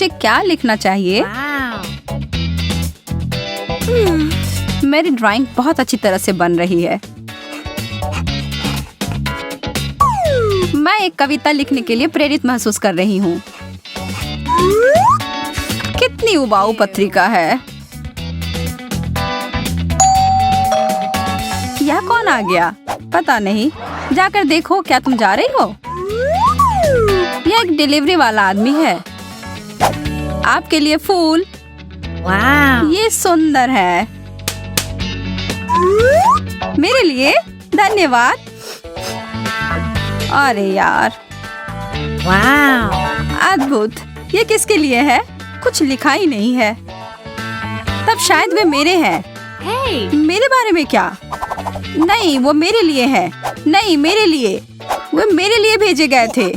मुझे क्या लिखना चाहिए? मेरी ड्राइंग बहुत अच्छी तरह से बन रही है। मैं एक कविता लिखने के लिए प्रेरित महसूस कर रही हूँ। कितनी उबाऊ पत्रिका है। यह कौन आ गया? पता नहीं। जाकर देखो, क्या तुम जा रही हो? यह एक डिलीवरी वाला आदमी है। आपके लिए फूल। ये सुंदर है। मेरे लिए? धन्यवाद। अरे यार, अद्भुत। ये किसके लिए है? कुछ लिखा ही नहीं है। तब शायद वे मेरे हैं। मेरे बारे में क्या? नहीं, वो मेरे लिए है। नहीं, मेरे लिए। वो मेरे लिए भेजे गए थे।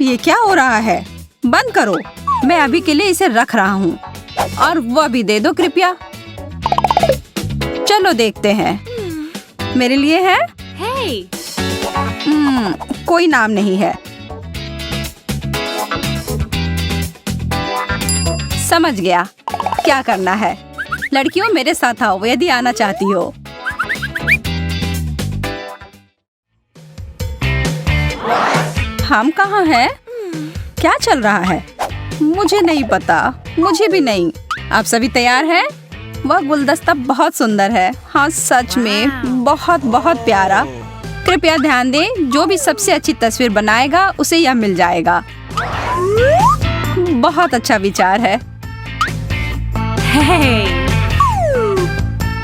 ये क्या हो रहा है? बंद करो। मैं अभी के लिए इसे रख रहा हूँ। और वह भी दे दो कृपया। चलो देखते हैं। मेरे लिए है? कोई नाम नहीं है। समझ गया क्या करना है। लड़कियों, मेरे साथ आओ यदि आना चाहती हो। हम कहाँ हैं? क्या चल रहा है? मुझे नहीं पता। मुझे भी नहीं। आप सभी तैयार हैं? वह गुलदस्ता बहुत सुंदर है। हाँ, सच में बहुत बहुत प्यारा। कृपया ध्यान दें, जो भी सबसे अच्छी तस्वीर बनाएगा उसे यह मिल जाएगा। बहुत अच्छा विचार है।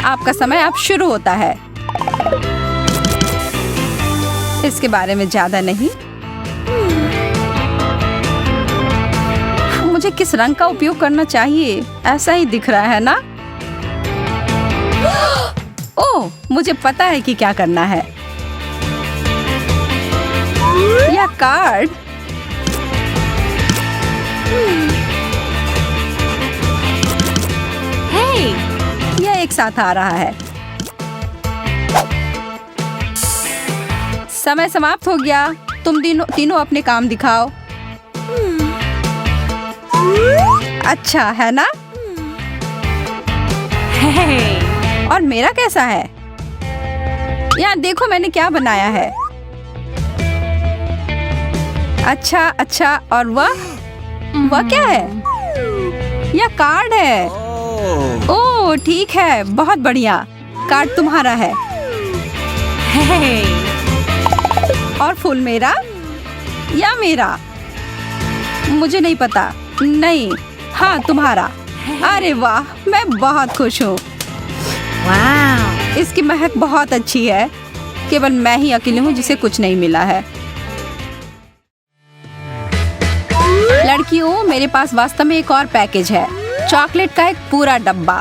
आपका समय अब शुरू होता है। इसके बारे में ज्यादा नहीं। मुझे किस रंग का उपयोग करना चाहिए? ऐसा ही दिख रहा है ना? ओह, मुझे पता है कि क्या करना है। यह कार्ड। यह एक साथ आ रहा है। समय समाप्त हो गया। तुम तीनों अपने काम दिखाओ। अच्छा है ना? और मेरा कैसा है? यहाँ देखो मैंने क्या बनाया है। अच्छा अच्छा। और वह क्या है? यह कार्ड है। ओह ठीक है, बहुत बढ़िया। कार्ड तुम्हारा है। और फूल मेरा या मेरा? मुझे नहीं पता। नहीं, हाँ तुम्हारा। अरे वाह, मैं बहुत खुश हूँ। इसकी महक बहुत अच्छी है। केवल मैं ही अकेली हूँ जिसे कुछ नहीं मिला है। लड़कियों, मेरे पास वास्तव में एक और पैकेज है। चॉकलेट का एक पूरा डब्बा।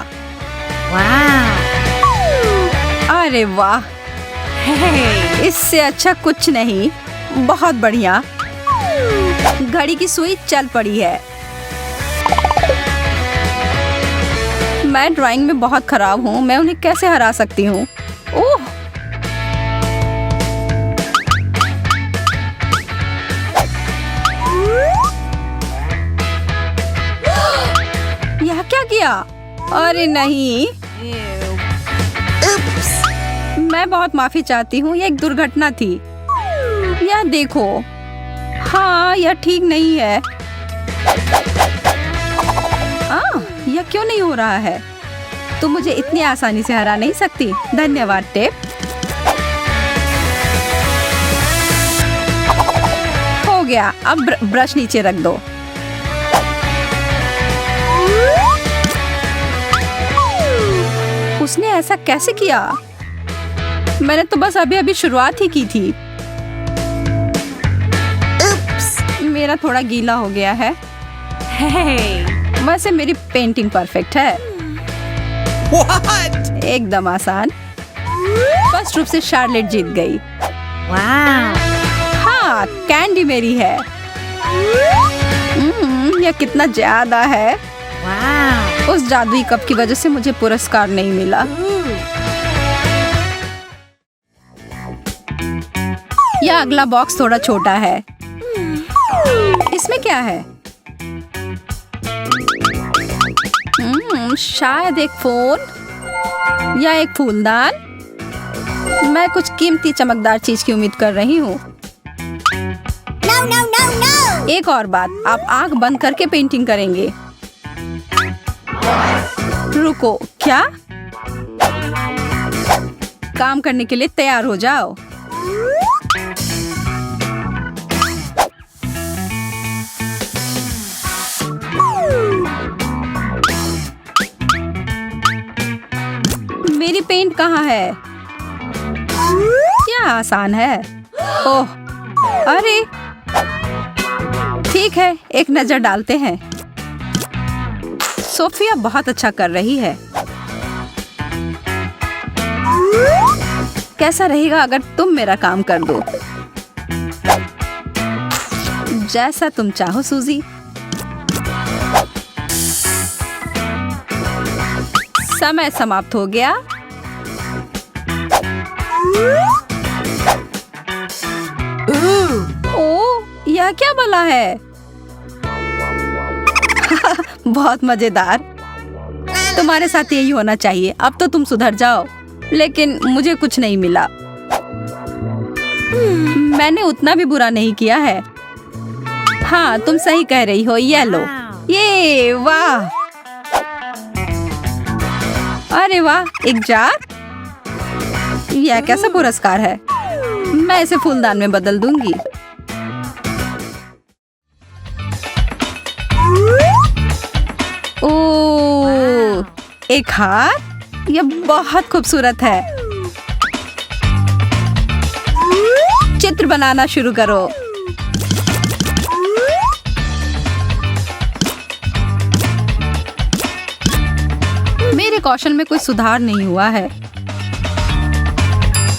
अरे वाह, इससे अच्छा कुछ नहीं। बहुत बढ़िया। घड़ी की सुई चल पड़ी है। मैं ड्राइंग में बहुत खराब हूँ। मैं उन्हें कैसे हरा सकती हूँ? ओह, यह क्या किया? अरे नहीं। मैं बहुत माफी चाहती हूँ। यह एक दुर्घटना थी। यह देखो। हाँ, यह ठीक नहीं है। यह क्यों नहीं हो रहा है? तुम मुझे इतनी आसानी से हरा नहीं सकती। धन्यवाद टेप। हो गया। अब ब्रश नीचे रख दो। उसने ऐसा कैसे किया? मैंने तो बस अभी शुरुआत ही की थी। मेरा थोड़ा गीला हो गया है। वैसे मेरी पेंटिंग परफेक्ट है। What? एकदम आसान। फर्स्ट रूप से शार्लेट जीत गई। हाँ, कैंडी मेरी है। यह कितना ज्यादा है। उस जादुई कप की वजह से मुझे पुरस्कार नहीं मिला। यह अगला बॉक्स थोड़ा छोटा है। इसमें क्या है? शायद एक फोन या एक फूलदान। मैं कुछ कीमती चमकदार चीज की उम्मीद कर रही हूँ। No, no, no, no! एक और बात, आप आंख बंद करके पेंटिंग करेंगे। रुको, क्या? काम करने के लिए तैयार हो जाओ। मेरी पेंट कहाँ है? क्या आसान है। ओह, अरे ठीक है, एक नजर डालते हैं। सोफिया बहुत अच्छा कर रही है। कैसा रहेगा अगर तुम मेरा काम कर दो? जैसा तुम चाहो सूजी। समय समाप्त हो गया। ओह, यह क्या भला है? बहुत मजेदार। तुम्हारे साथ यही होना चाहिए। अब तो तुम सुधर जाओ। लेकिन मुझे कुछ नहीं मिला। मैंने उतना भी बुरा नहीं किया है। हाँ, तुम सही कह रही हो। ये लो। ये वाह, अरे वाह, एक जार। यह कैसा पुरस्कार है? मैं इसे फूलदान में बदल दूंगी। ओह, एक हार। यह बहुत खूबसूरत है। चित्र बनाना शुरू करो। मेरे कौशल में कोई सुधार नहीं हुआ है,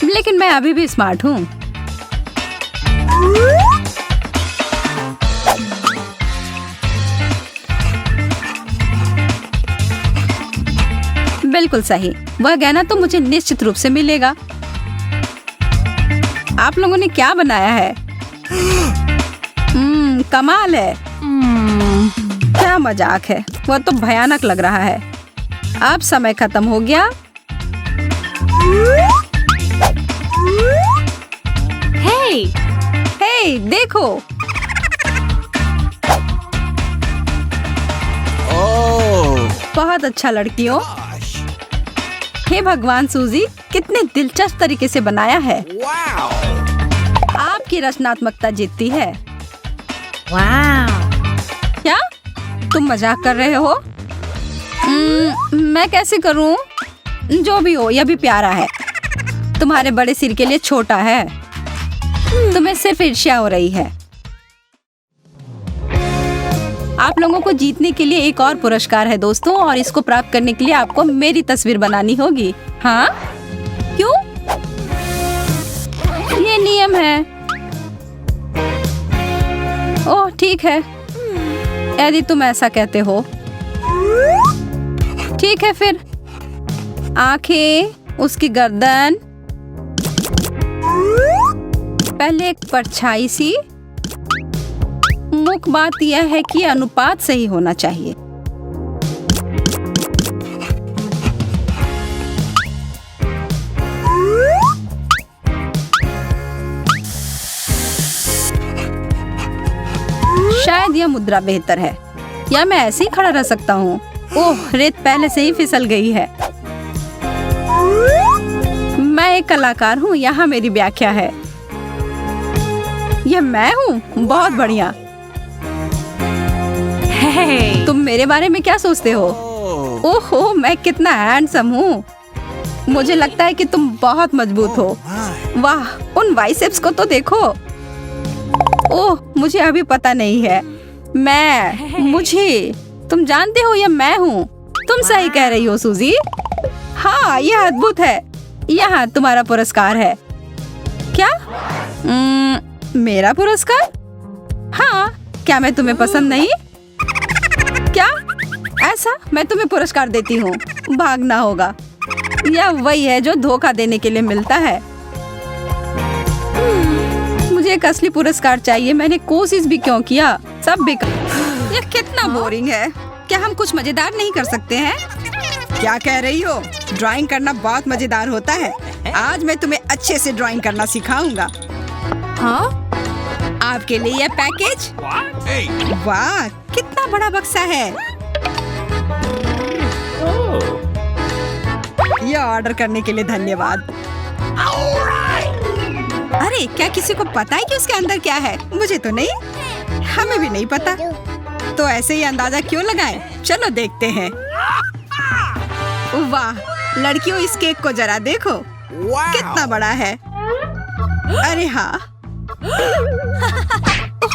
लेकिन मैं अभी भी स्मार्ट हूँ। बिल्कुल सही। वह गहना तो मुझे निश्चित रूप से मिलेगा। आप लोगों ने क्या बनाया है? कमाल है। क्या मजाक है। वह तो भयानक लग रहा है। अब समय खत्म हो गया। हे, देखो। बहुत अच्छा लड़कियों। हे भगवान सूजी, कितने दिलचस्प तरीके से बनाया है। आपकी रचनात्मकता जीतती है। क्या तुम मजाक कर रहे हो? मैं कैसे करूं? जो भी हो, यह भी प्यारा है। तुम्हारे बड़े सिर के लिए छोटा है। तुम्हें सिर्फ ईर्ष्या हो रही है। आप लोगों को जीतने के लिए एक और पुरस्कार है दोस्तों, और इसको प्राप्त करने के लिए आपको मेरी तस्वीर बनानी होगी। हाँ? क्यों? ये नियम है। ओह, ठीक है, यदि तुम ऐसा कहते हो। ठीक है फिर। आंखें, उसकी गर्दन, पहले एक परछाई सी। मुख्य बात यह है कि अनुपात सही होना चाहिए। शायद यह मुद्रा बेहतर है, या मैं ऐसे ही खड़ा रह सकता हूँ। ओह, रेत पहले से ही फिसल गई है। मैं एक कलाकार हूँ, यहाँ मेरी व्याख्या है। यह मैं हूँ। बहुत बढ़िया। तुम मेरे बारे में क्या सोचते हो? ओहो, मैं कितना हैंडसम हूँ। मुझे लगता है कि तुम बहुत मजबूत हो। वाह, उन बाइसेप्स को तो देखो। ओह, मुझे अभी पता नहीं है। मुझे तुम जानते हो, यह मैं हूँ। तुम सही कह रही हो सूजी। हाँ, यह अद्भुत है। यहाँ तुम्हारा पुरस्कार है। क्या? मेरा पुरस्कार? हाँ, क्या मैं तुम्हें पसंद नहीं? क्या? ऐसा? मैं तुम्हें पुरस्कार देती हूँ। भागना होगा। यह वही है जो धोखा देने के लिए मिलता है। मुझे एक असली पुरस्कार चाहिए। मैंने कोशिश भी क्यों किया, सब बेकार। यह कितना बोरिंग है। क्या हम कुछ मजेदार नहीं कर सकते हैं? क्या कह रही हो? ड्राइंग करना बहुत मजेदार होता है। आज मैं तुम्हें अच्छे से ड्राइंग करना सिखाऊंगा। हाँ? आपके लिए यह पैकेज। वाह, कितना बड़ा बक्सा है। यह ऑर्डर करने के लिए धन्यवाद। अरे, क्या किसी को पता है कि उसके अंदर क्या है? मुझे तो नहीं, हमें भी नहीं पता। तो ऐसे ही अंदाजा क्यों लगाएं? चलो देखते हैं। वाह लड़कियों, इस केक को जरा देखो। कितना बड़ा है। अरे हाँ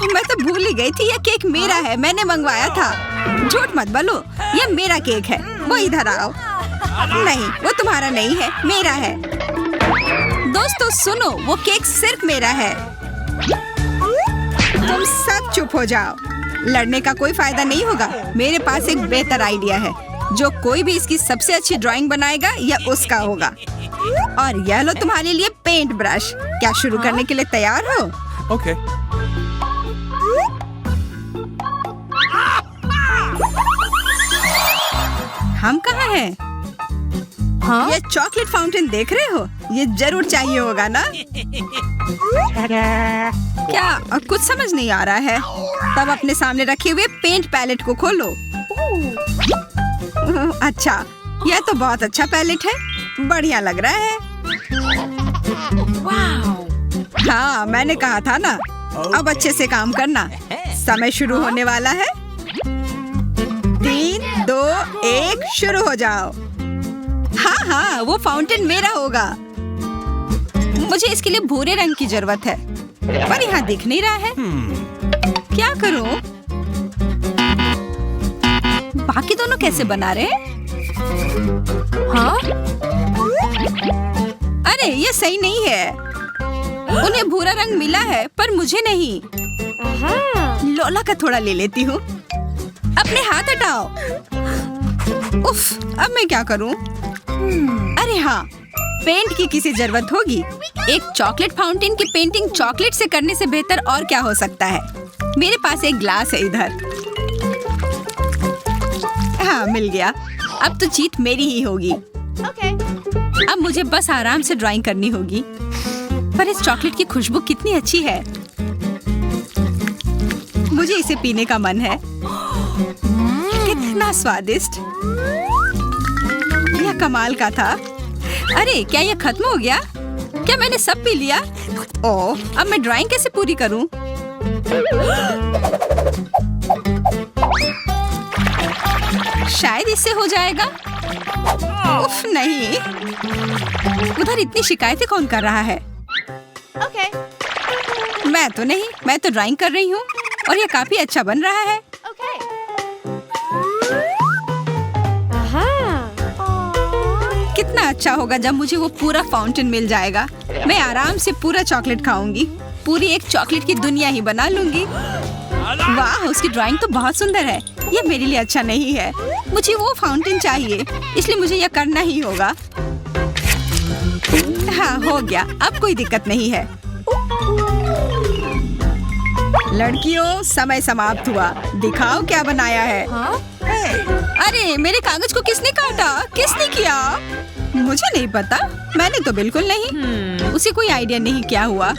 मैं तो भूल ही गई थी, ये केक मेरा है, मैंने मंगवाया था। झूठ मत बोलो, ये मेरा केक है। वो इधर आओ। नहीं, वो तुम्हारा नहीं है, मेरा है। दोस्तों सुनो, वो केक सिर्फ मेरा है। तुम सब चुप हो जाओ। लड़ने का कोई फायदा नहीं होगा। मेरे पास एक बेहतर आइडिया है। जो कोई भी इसकी सबसे अच्छी ड्राइंग बनाएगा यह उसका होगा। और यह लो तुम्हारे लिए पेंट ब्रश। क्या शुरू करने के लिए तैयार हो? Okay. हम कहाँ हैं? हाँ? ये चॉकलेट फाउंटेन देख रहे हो? ये जरूर चाहिए होगा ना? क्या कुछ समझ नहीं आ रहा है? तब अपने सामने रखे हुए पेंट पैलेट को खोलो। अच्छा, यह तो बहुत अच्छा पैलेट है। बढ़िया लग रहा है। हाँ, मैंने कहा था ना। अब अच्छे से काम करना। समय शुरू होने वाला है। 3, 2, 1 शुरू हो जाओ। हाँ हाँ, वो फाउंटेन मेरा होगा। मुझे इसके लिए भूरे रंग की जरूरत है, पर यहाँ दिख नहीं रहा है। क्या करूं? बाकी दोनों कैसे बना रहे हैं? हाँ? अरे, ये सही नहीं है। उन्हें भूरा रंग मिला है, पर मुझे नहीं। लोला का थोड़ा ले लेती हूँ। अपने हाथ हटाओ। उफ, अब मैं क्या करूँ? अरे हाँ, पेंट की किसी जरूरत होगी। एक चॉकलेट फाउंटेन की पेंटिंग चॉकलेट से करने से बेहतर और क्या हो सकता है? मेरे पास एक ग्लास है इधर। हाँ, मिल गया। अब तो जीत मेरी ही होगी। अब मुझे बस आराम से ड्राइंग करनी होगी। पर इस चॉकलेट की खुशबू कितनी अच्छी है। मुझे इसे पीने का मन है। कितना स्वादिष्ट। यह कमाल का था। अरे, क्या यह खत्म हो गया? क्या मैंने सब पी लिया? ओह, अब मैं ड्राइंग कैसे पूरी करूं? शायद इससे हो जाएगा। उफ, नहीं। उधर इतनी शिकायतें कौन कर रहा है? मैं तो नहीं, मैं तो ड्राइंग कर रही हूँ और ये काफी अच्छा बन रहा है। कितना अच्छा होगा जब मुझे वो पूरा फाउंटेन मिल जाएगा। मैं आराम से पूरा चॉकलेट खाऊंगी। पूरी एक चॉकलेट की दुनिया ही बना लूंगी। वाह, उसकी ड्राइंग तो बहुत सुंदर है। ये मेरे लिए अच्छा नहीं है। मुझे वो फाउंटेन चाहिए, इसलिए मुझे यह करना ही होगा। हाँ, हो गया। अब कोई दिक्कत नहीं है। लड़कियों, समय समाप्त हुआ। दिखाओ क्या बनाया है। हाँ? अरे, मेरे कागज को किसने काटा? किसने किया? मुझे नहीं पता। मैंने तो बिल्कुल नहीं। उसे कोई आइडिया नहीं क्या हुआ।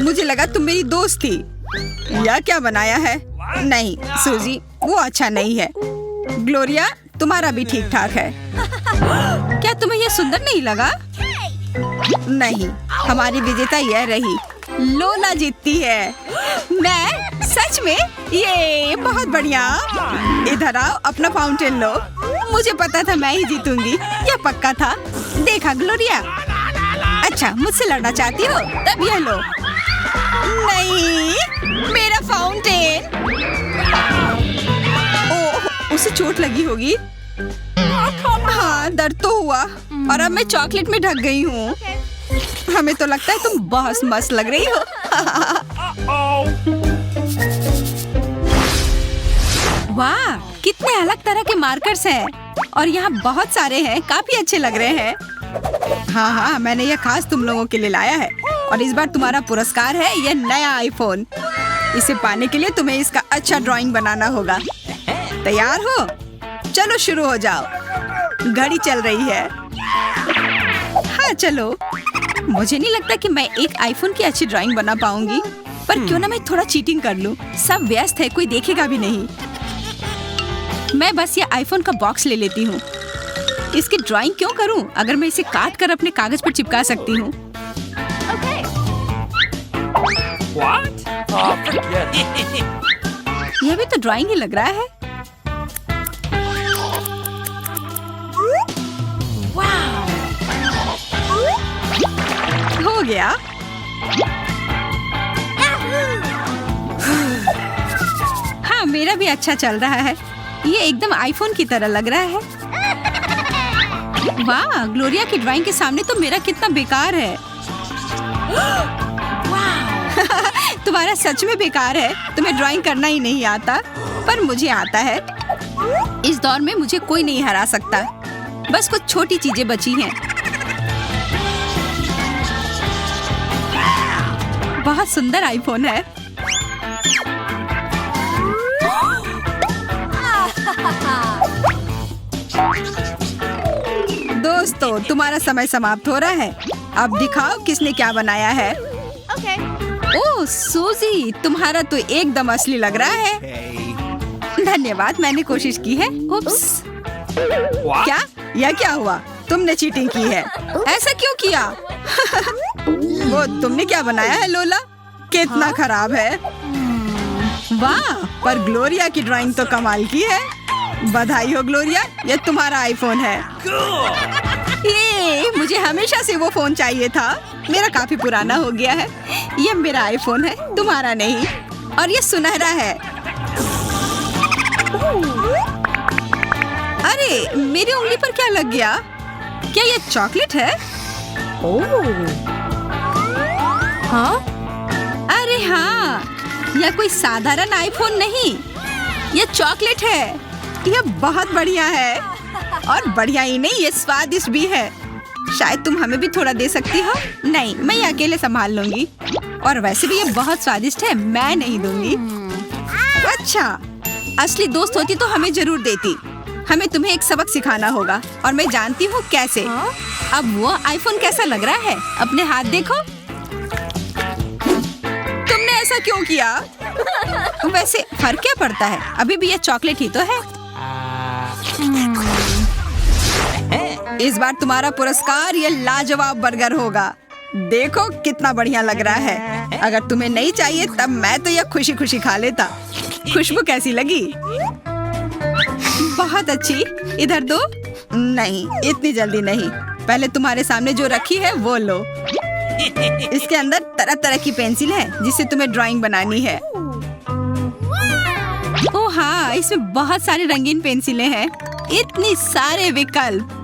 मुझे लगा तुम मेरी दोस्त थी। यह क्या बनाया है? नहीं सूजी, वो अच्छा नहीं है। ग्लोरिया, तुम्हारा भी ठीक ठाक है। क्या तुम्हें यह सुंदर नहीं लगा? नहीं, हमारी विजेता यह रही। लोला जीतती है। मैं? सच में? ये बहुत बढ़िया। इधर आओ, अपना फाउंटेन लो। मुझे पता था मैं ही जीतूंगी। यह पक्का था। देखा ग्लोरिया? अच्छा, मुझसे लड़ना चाहती हो? तब यह लो। नहीं, मेरा फाउंटेन। ओह, उसे चोट लगी होगी। हाँ, दर्द तो हुआ। और अब मैं चॉकलेट में ढक गई हूँ। हमें तो लगता है तुम बहुत मस्त लग रही हो। वाह, कितने अलग तरह के मार्कर्स हैं। और यहाँ बहुत सारे हैं, काफी अच्छे लग रहे हैं। हाँ हाँ, मैंने यह खास तुम लोगों के लिए लाया है। और इस बार तुम्हारा पुरस्कार है यह नया आईफोन। इसे पाने के लिए तुम्हें इसका अच्छा ड्राइंग बनाना होगा। तैयार हो? चलो शुरू हो जाओ। घड़ी चल रही है। हाँ चलो। मुझे नहीं लगता कि मैं एक आईफोन की अच्छी ड्राइंग बना पाऊंगी, पर क्यों ना मैं थोड़ा चीटिंग कर लूं। सब व्यस्त है, कोई देखेगा भी नहीं। मैं बस ये आईफोन का बॉक्स ले लेती हूँ। इसकी ड्राइंग क्यों करूं अगर मैं इसे काट कर अपने कागज पर चिपका सकती हूँ। What? Oh, forget it. यह भी तो ड्राइंग ही लग रहा है। हो गया। हाँ, मेरा भी अच्छा चल रहा है। ये एकदम आईफोन की तरह लग रहा है। वाह, ग्लोरिया की ड्राइंग के सामने तो मेरा कितना बेकार है। तुम्हारा सच में बेकार है। तुम्हें ड्राइंग करना ही नहीं आता, पर मुझे आता है। इस दौर में मुझे कोई नहीं हरा सकता। बस कुछ छोटी चीजें बची हैं। बहुत सुंदर आईफोन है। दोस्तों, तुम्हारा समय समाप्त हो रहा है। अब दिखाओ किसने क्या बनाया है। ओह सूजी, तुम्हारा तो एकदम असली लग रहा है। धन्यवाद, मैंने कोशिश की है। उप्स। क्या? यह क्या हुआ? तुमने चीटिंग की है। ऐसा क्यों किया? वो तुमने क्या बनाया है लोला? कितना खराब है। वाह, पर ग्लोरिया की ड्राइंग तो कमाल की है। बधाई हो ग्लोरिया, ये तुम्हारा आईफोन है। ये मुझे हमेशा से वो फोन चाहिए था। मेरा काफी पुराना हो गया है। ये मेरा आईफोन है, तुम्हारा नहीं। और ये सुनहरा है। अरे, मेरी उंगली पर क्या लग गया? क्या ये चॉकलेट है? हाँ? अरे हाँ, यह कोई साधारण आईफोन नहीं, यह चॉकलेट है। यह बहुत बढ़िया है। और बढ़िया ही नहीं, ये स्वादिष्ट भी है। शायद तुम हमें भी थोड़ा दे सकती हो। नहीं, मैं ये अकेले संभाल लूंगी। और वैसे भी ये बहुत स्वादिष्ट है, मैं नहीं दूंगी। अच्छा, असली दोस्त होती तो हमें जरूर देती। हमें तुम्हें एक सबक सिखाना होगा, और मैं जानती हूँ कैसे। अब वो आईफोन कैसा लग रहा है? अपने हाथ देखो। तुमने ऐसा क्यों किया? वैसे फर्क क्या पड़ता है? अभी भी ये चॉकलेट ही तो है। इस बार तुम्हारा पुरस्कार ये लाजवाब बर्गर होगा। देखो कितना बढ़िया लग रहा है। अगर तुम्हें नहीं चाहिए तब मैं तो यह खुशी खुशी खा लेता। खुशबू कैसी लगी? बहुत अच्छी। इधर दो। नहीं, इतनी जल्दी नहीं। पहले तुम्हारे सामने जो रखी है वो लो। इसके अंदर तरह तरह की पेंसिल है जिससे तुम्हें ड्राइंग बनानी है। ओह हाँ, इसमें बहुत सारी रंगीन पेंसिलें हैं। इतनी सारे विकल्प।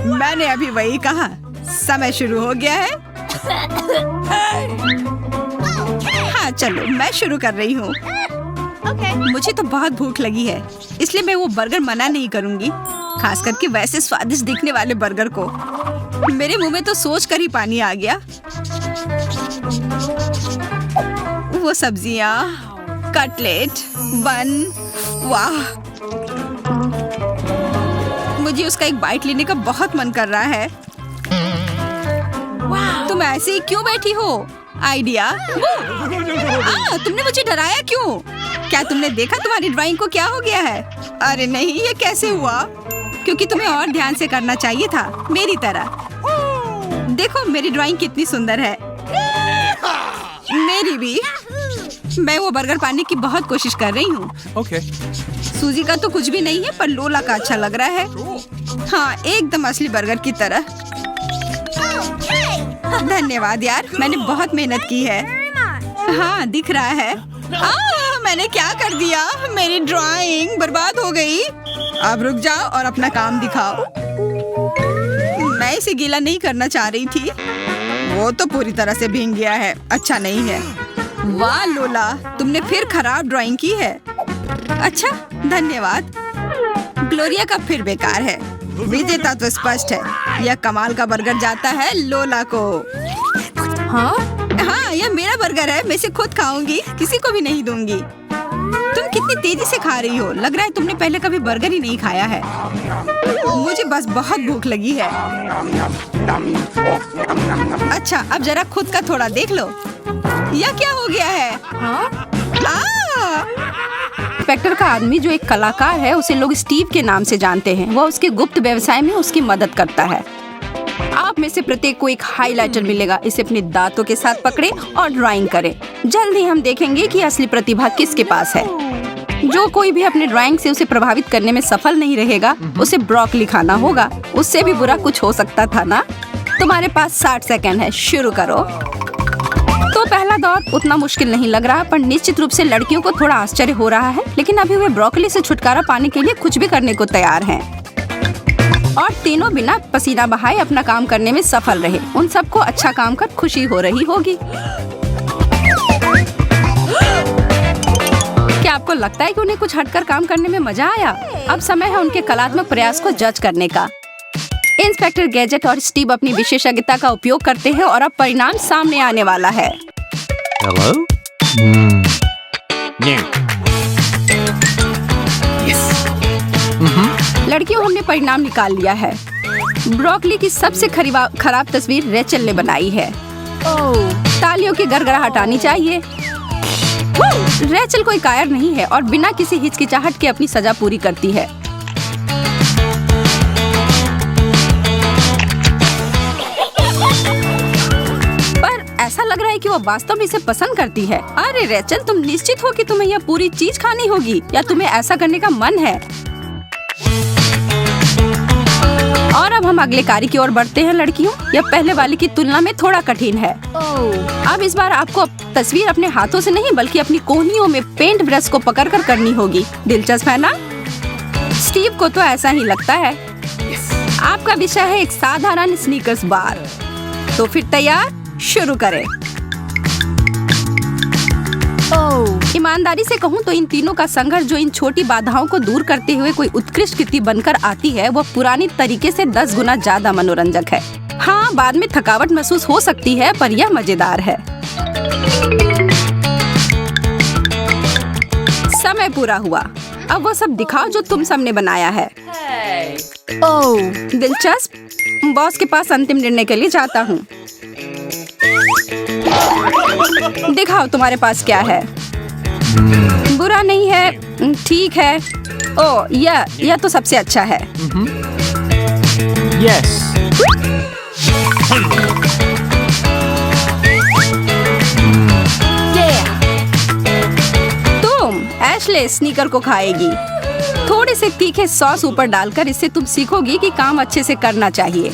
मैंने अभी वही कहा। समय शुरू हो गया है। हाँ चलो, मैं शुरू कर रही हूँ। मुझे तो बहुत भूख लगी है, इसलिए मैं वो बर्गर मना नहीं करूँगी। खास करके वैसे स्वादिष्ट दिखने वाले बर्गर को। मेरे मुंह में तो सोच कर ही पानी आ गया। वो सब्जियाँ, कटलेट, बन, वाह। मुझे उसका एक बाइट लेने का बहुत मन कर रहा है। तुम ऐसे ही क्यों बैठी हो? आइडिया। तुमने मुझे डराया क्यों? क्या तुमने देखा तुम्हारी ड्राइंग को क्या हो गया है? अरे नहीं, ये कैसे हुआ? क्योंकि तुम्हें और ध्यान से करना चाहिए था, मेरी तरह। देखो मेरी ड्राइंग कितनी सुंदर है। मेरी भी। मैं वो बर्गर पाने की बहुत कोशिश कर रही हूँ। Okay. सूजी का तो कुछ भी नहीं है, पर लोला का अच्छा लग रहा है। हाँ, एकदम असली बर्गर की तरह। धन्यवाद यार, मैंने बहुत मेहनत की है। हाँ, दिख रहा है। मैंने क्या कर दिया? मेरी ड्राइंग बर्बाद हो गई। अब रुक जाओ और अपना काम दिखाओ। मैं इसे गीला नहीं करना चाह रही थी। वो तो पूरी तरह से भीग गया है, अच्छा नहीं है। वाह लोला, तुमने फिर खराब ड्राइंग की है। अच्छा, धन्यवाद। ग्लोरिया का फिर बेकार है। विजेता तो स्पष्ट है। यह कमाल का बर्गर जाता है लोला को। हाँ, यह मेरा बर्गर है। मैं इसे खुद खाऊंगी, किसी को भी नहीं दूंगी। तुम कितनी तेजी से खा रही हो, लग रहा है तुमने पहले कभी बर्गर ही नहीं खाया है। मुझे बस बहुत भूख लगी है। अच्छा, अब जरा खुद का थोड़ा देख लो। यह क्या हो गया है? इंस्पेक्टर का आदमी जो एक कलाकार है, उसे लोग स्टीव के नाम से जानते हैं। वह उसके गुप्त व्यवसाय में उसकी मदद करता है। आप में से प्रत्येक को एक हाइलाइटर मिलेगा। इसे अपने दांतों के साथ पकड़े और ड्राइंग करें। जल्द ही हम देखेंगे कि असली प्रतिभा किसके पास है। जो कोई भी अपने ड्राइंग से उसे प्रभावित करने में सफल नहीं रहेगा, उसे ब्रोकली खाना होगा। उससे भी बुरा कुछ हो सकता था ना? तुम्हारे पास 60 सेकंड है, शुरू करो। तो पहला दौर उतना मुश्किल नहीं लग रहा, पर निश्चित रूप से लड़कियों को थोड़ा आश्चर्य हो रहा है। लेकिन अभी वे ब्रोकली से छुटकारा पाने के लिए कुछ भी करने को तैयार हैं। और तीनों बिना पसीना बहाए अपना काम करने में सफल रहे। उन सबको अच्छा काम कर खुशी हो रही होगी। क्या आपको लगता है कि उन्हें कुछ हटकर काम करने में मजा आया? अब समय है उनके कलात्मक प्रयास को जज करने का। इंस्पेक्टर गैजेट और स्टीव अपनी विशेषज्ञता का उपयोग करते हैं और अब परिणाम सामने आने वाला है। Hello? No. Yes. लड़कियों, हमने परिणाम निकाल लिया है। ब्रोकली की सबसे खराब तस्वीर रेचल ने बनाई है। तालियों की गड़गड़ाहट आनी चाहिए। रेचल कोई कायर नहीं है और बिना किसी हिचकिचाहट के अपनी सजा पूरी करती है। पर ऐसा लग रहा है कि वो वास्तव में इसे पसंद करती है। अरे रेचल, तुम निश्चित हो कि तुम्हें यह पूरी चीज खानी होगी या तुम्हें ऐसा करने का मन है? और अब हम अगले कार्य की ओर बढ़ते हैं। लड़कियों, यह पहले वाले की तुलना में थोड़ा कठिन है। अब इस बार आपको तस्वीर अपने हाथों से नहीं बल्कि अपनी कोहनियों में पेंट ब्रश को पकड़कर करनी होगी। दिलचस्प है ना? स्टीव को तो ऐसा ही लगता है। आपका विषय है एक साधारण स्नीकर्स बार। तो फिर तैयार, शुरू करें। ईमानदारी से कहूँ तो इन तीनों का संघर्ष जो इन छोटी बाधाओं को दूर करते हुए कोई उत्कृष्ट कृति बनकर आती है, वह पुरानी तरीके से 10 गुना ज्यादा मनोरंजक है। हाँ, बाद में थकावट महसूस हो सकती है, पर यह मजेदार है। समय पूरा हुआ। अब वो सब दिखाओ जो तुम सबने बनाया है। ओह, दिलचस्प। बॉस के पास अंतिम निर्णय के लिए जाता हूँ। दिखाओ तुम्हारे पास क्या है। बुरा नहीं है, ठीक है। ओह, यह तो सबसे अच्छा है। Yes. तुम एशले स्नीकर को खाएगी। थोड़े से तीखे सॉस ऊपर डालकर इससे तुम सीखोगी कि काम अच्छे से करना चाहिए।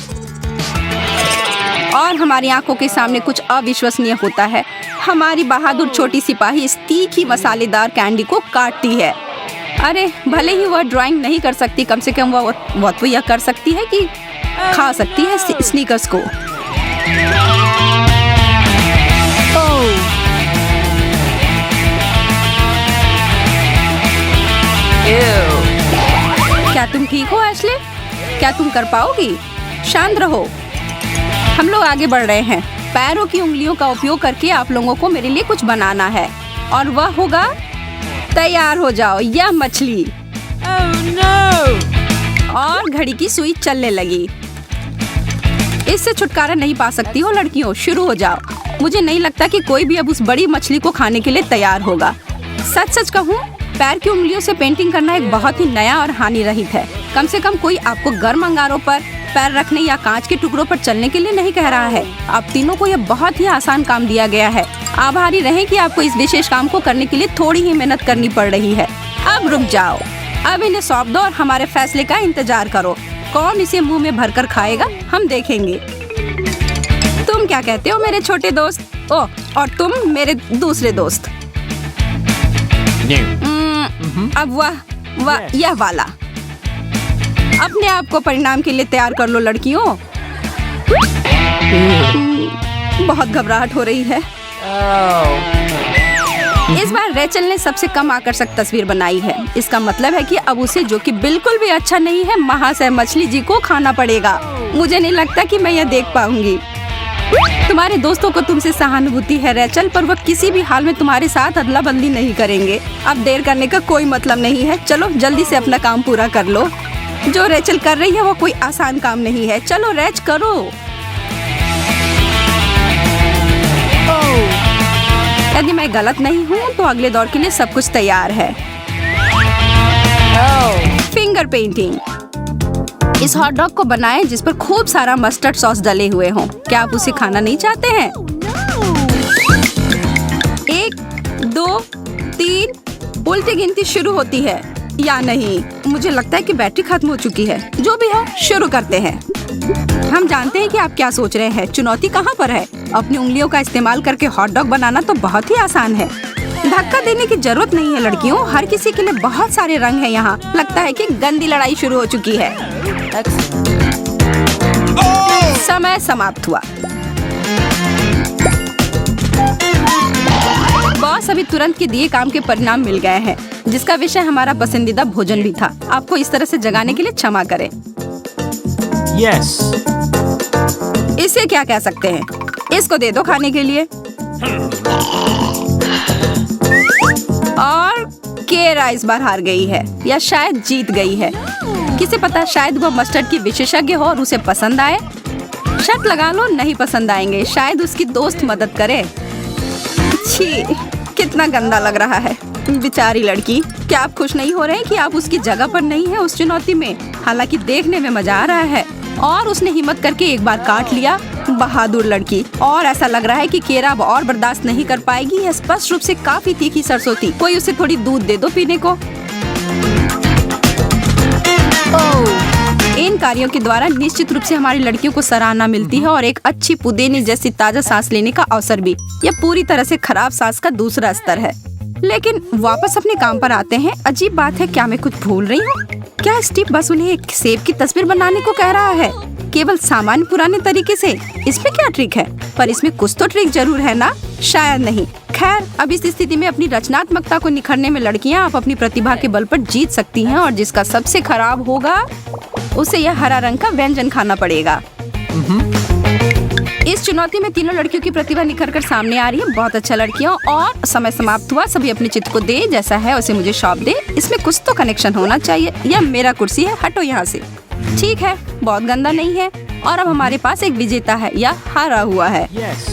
और हमारी आंखों के सामने कुछ अविश्वसनीय होता है। हमारी बहादुर छोटी सिपाही इस तीखी मसालेदार कैंडी को काटती है। अरे, भले ही वह ड्राइंग नहीं कर सकती, कम से कम वह तो यह कर सकती है कि खा सकती है स्नीकर्स को। क्या तुम ठीक हो एशले? क्या तुम कर पाओगी? शांत रहो। हम लोग आगे बढ़ रहे हैं। पैरों की उंगलियों का उपयोग करके आप लोगों को मेरे लिए कुछ बनाना है और वह होगा, तैयार हो जाओ, यह मछली। Oh no! और घड़ी की सुई चलने लगी। इससे छुटकारा नहीं पा सकती हो लड़कियों, शुरू हो जाओ। मुझे नहीं लगता कि कोई भी अब उस बड़ी मछली को खाने के लिए तैयार होगा। सच सच कहूँ, पैर की उंगलियों से पेंटिंग करना एक बहुत ही नया और हानि रहित है। कम से कम कोई आपको गर्म अंगारों पर पैर रखने या कांच के टुकड़ों पर चलने के लिए नहीं कह रहा है। आप तीनों को यह बहुत ही आसान काम दिया गया है। आभारी रहें कि आपको इस विशेष काम को करने के लिए थोड़ी ही मेहनत करनी पड़ रही है। अब रुक जाओ, अब इन्हें सौंप दो और हमारे फैसले का इंतजार करो। कौन इसे मुंह में भरकर खाएगा, हम देखेंगे। तुम क्या कहते हो मेरे छोटे दोस्त? ओह, और तुम मेरे दूसरे दोस्त। अब वह यह वाला। अपने आप को परिणाम के लिए तैयार कर लो लड़कियों। बहुत घबराहट हो रही है। इस बार रेचल ने सबसे कम आकर्षक तस्वीर बनाई है। इसका मतलब है कि अब उसे, जो कि बिल्कुल भी अच्छा नहीं है, महाशय मछली जी को खाना पड़ेगा। मुझे नहीं लगता कि मैं यह देख पाऊंगी। तुम्हारे दोस्तों को तुमसे सहानुभूति है रेचल, पर वो किसी भी हाल में तुम्हारे साथ अदला बदली नहीं करेंगे। अब देर करने का कोई मतलब नहीं है, चलो जल्दी से अपना काम पूरा कर लो। जो रेचल कर रही है वो कोई आसान काम नहीं है, चलो रेच करो। यदि मैं गलत नहीं हूँ तो अगले दौर के लिए सब कुछ तैयार है। Finger painting. इस हॉट डॉग को बनाएं जिस पर खूब सारा मस्टर्ड सॉस डले हुए हों। क्या आप उसे खाना नहीं चाहते हैं? 1, 2, 3 उल्टी गिनती शुरू होती है या नहीं? मुझे लगता है कि बैटरी खत्म हो चुकी है। जो भी हो, शुरू करते हैं। हम जानते हैं कि आप क्या सोच रहे हैं। चुनौती कहाँ पर है? अपनी उंगलियों का इस्तेमाल करके हॉट डॉग बनाना तो बहुत ही आसान है। धक्का देने की जरूरत नहीं है लड़कियों, हर किसी के लिए बहुत सारे रंग हैं यहाँ। लगता है कि गंदी लड़ाई शुरू हो चुकी है। समय समाप्त हुआ। बॉस, अभी तुरंत के दिए काम के परिणाम मिल गए हैं, जिसका विषय हमारा पसंदीदा भोजन भी था। आपको इस तरह से जगाने के लिए क्षमा करें। Yes. इसे क्या कह सकते हैं? इसको दे दो खाने के लिए। और केरा इस बार हार गई है या शायद जीत गई है। किसे पता, शायद वह मस्टर्ड की विशेषज्ञ हो और उसे पसंद आए। शर्त लगा लो नहीं पसंद आएंगे, शायद उसकी दोस्त मदद करे। छी, कितना गंदा लग रहा है। बेचारी लड़की। क्या आप खुश नहीं हो रहे हैं कि आप उसकी जगह पर नहीं है उस चुनौती में? हालांकि देखने में मजा आ रहा है। और उसने हिम्मत करके एक बार काट लिया। बहादुर लड़की। और ऐसा लग रहा है कि केरा अब और बर्दाश्त नहीं कर पाएगी। यह स्पष्ट रूप से काफी तीखी सरसों थी। कोई उसे थोड़ी दूध दे दो पीने को। इन कार्यों के द्वारा निश्चित रूप से हमारी लड़कियों को सराहना मिलती है और एक अच्छी पुदीने जैसी ताजा सांस लेने का अवसर भी। यह पूरी तरह से खराब सांस का दूसरा स्तर है। लेकिन वापस अपने काम पर आते हैं। अजीब बात है, क्या मैं कुछ भूल रही हूँ? क्या स्टीव बस उन्हें एक सेब की तस्वीर बनाने को कह रहा है? केवल सामान्य पुराने तरीके से? इसमें क्या ट्रिक है? पर इसमें कुछ तो ट्रिक जरूर है ना? शायद नहीं। खैर, अब इस स्थिति में अपनी रचनात्मकता को निखरने में लड़कियां आप अपनी प्रतिभा के बल पर जीत सकती हैं, और जिसका सबसे खराब होगा उसे यह हरा रंग का व्यंजन खाना पड़ेगा। इस चुनौती में तीनों लड़कियों की प्रतिभा निखर कर सामने आ रही है। बहुत अच्छा लड़कियों। और समय समाप्त हुआ। सभी अपने चित्र को दे, जैसा है उसे मुझे सौंप दे। इसमें कुछ तो कनेक्शन होना चाहिए। यह मेरा कुर्सी है, हटो यहाँ से। ठीक है, बहुत गंदा नहीं है। और अब हमारे पास एक विजेता है या हारा हुआ है। Yes.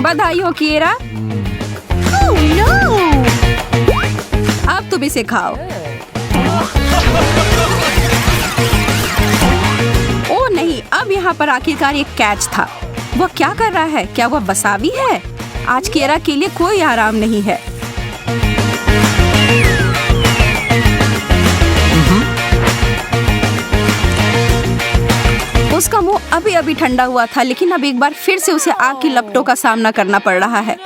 बधाई हो किएरा। Oh no! अब तुम इसे खाओ। ओ नहीं, अब यहाँ पर आखिरकार एक कैच था। वह क्या कर रहा है? क्या वह बसावी है? आज किएरा के लिए कोई आराम नहीं है। उसका मुंह अभी अभी ठंडा हुआ था, लेकिन अब एक बार फिर से उसे आग की लपटों का सामना करना पड़ रहा है।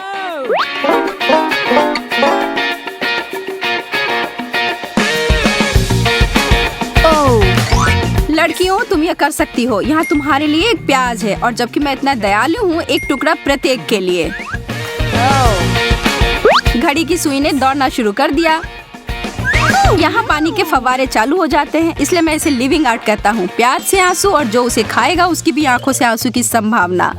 लड़कियों, तुम यह कर सकती हो। यहाँ तुम्हारे लिए एक प्याज है, और जबकि मैं इतना दयालु हूँ, एक टुकड़ा प्रत्येक के लिए। घड़ी की सुई ने दौड़ना शुरू कर दिया। यहाँ पानी के फव्वारे चालू हो जाते हैं, इसलिए मैं इसे लिविंग आर्ट कहता हूँ। प्याज से आंसू, और जो उसे खाएगा उसकी भी आंखों से आंसू की संभावना।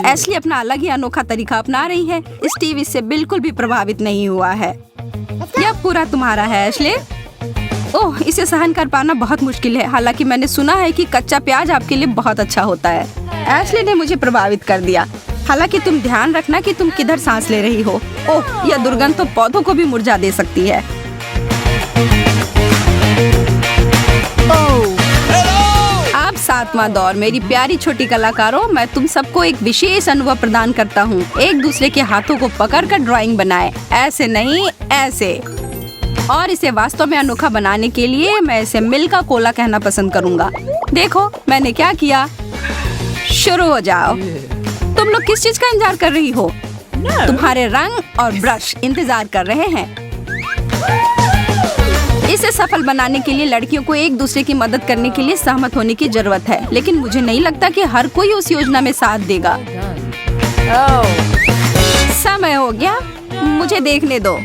एशली अपना अलग ही अनोखा तरीका अपना रही है। स्टीव इससे बिल्कुल भी प्रभावित नहीं हुआ है। यह पूरा तुम्हारा है एशली। ओह, इसे सहन कर पाना बहुत मुश्किल है। हालांकि मैंने सुना है कि कच्चा प्याज आपके लिए बहुत अच्छा होता है। एशली ने मुझे प्रभावित कर दिया। हालांकि तुम ध्यान रखना कि तुम किधर सांस ले रही हो। ओह, यह दुर्गंध तो पौधों को भी मुरझा दे सकती है। अब 7वां दौर। मेरी प्यारी छोटी कलाकारों, मैं तुम सबको एक विशेष अनुभव प्रदान करता हूँ। एक दूसरे के हाथों को पकड़कर ड्राइंग बनाएं। ऐसे नहीं, ऐसे। और इसे वास्तव में अनोखा बनाने के लिए मैं इसे मिल्का कोला कहना पसंद करूँगा। देखो मैंने क्या किया। शुरू हो जाओ। तुम लोग किस चीज का इंतजार कर रही हो? तुम्हारे रंग और ब्रश इंतजार कर रहे हैं। इसे सफल बनाने के लिए लड़कियों को एक दूसरे की मदद करने के लिए सहमत होने की जरूरत है, लेकिन मुझे नहीं लगता कि हर कोई उस योजना में साथ देगा। समय हो गया, मुझे देखने दो।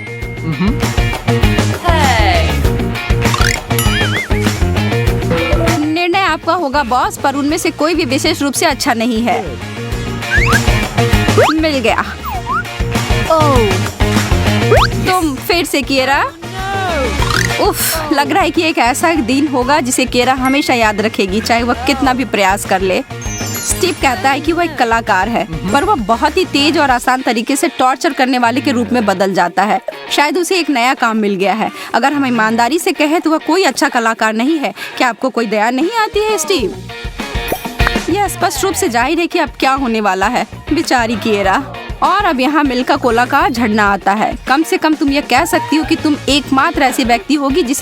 निर्णय आपको हुआ होगा बॉस, पर उनमें से कोई भी विशेष रूप से अच्छा नहीं है। मिल गया। तुम फिर से किएरा। उफ, लग रहा है कि एक ऐसा दिन होगा जिसे किएरा हमेशा याद रखेगी, चाहे वह कितना भी प्रयास कर ले। स्टीव कहता है कि वह एक कलाकार है, पर वह बहुत ही तेज और आसान तरीके से टॉर्चर करने वाले के रूप में बदल जाता है। शायद उसे एक नया काम मिल गया है। अगर हम ईमानदारी से कहें तो वह कोई अच्छा कलाकार नहीं है। क्या आपको कोई दया नहीं आती है स्टीव? यह स्पष्ट रूप से जाहिर है कि अब क्या होने वाला है। बेचारी किएरा। और अब यहाँ मिल्का कोला का झड़ना आता है। कम से कम तुम यह कह सकती हो कि तुम एकमात्र ऐसी व्यक्ति होगी जिसे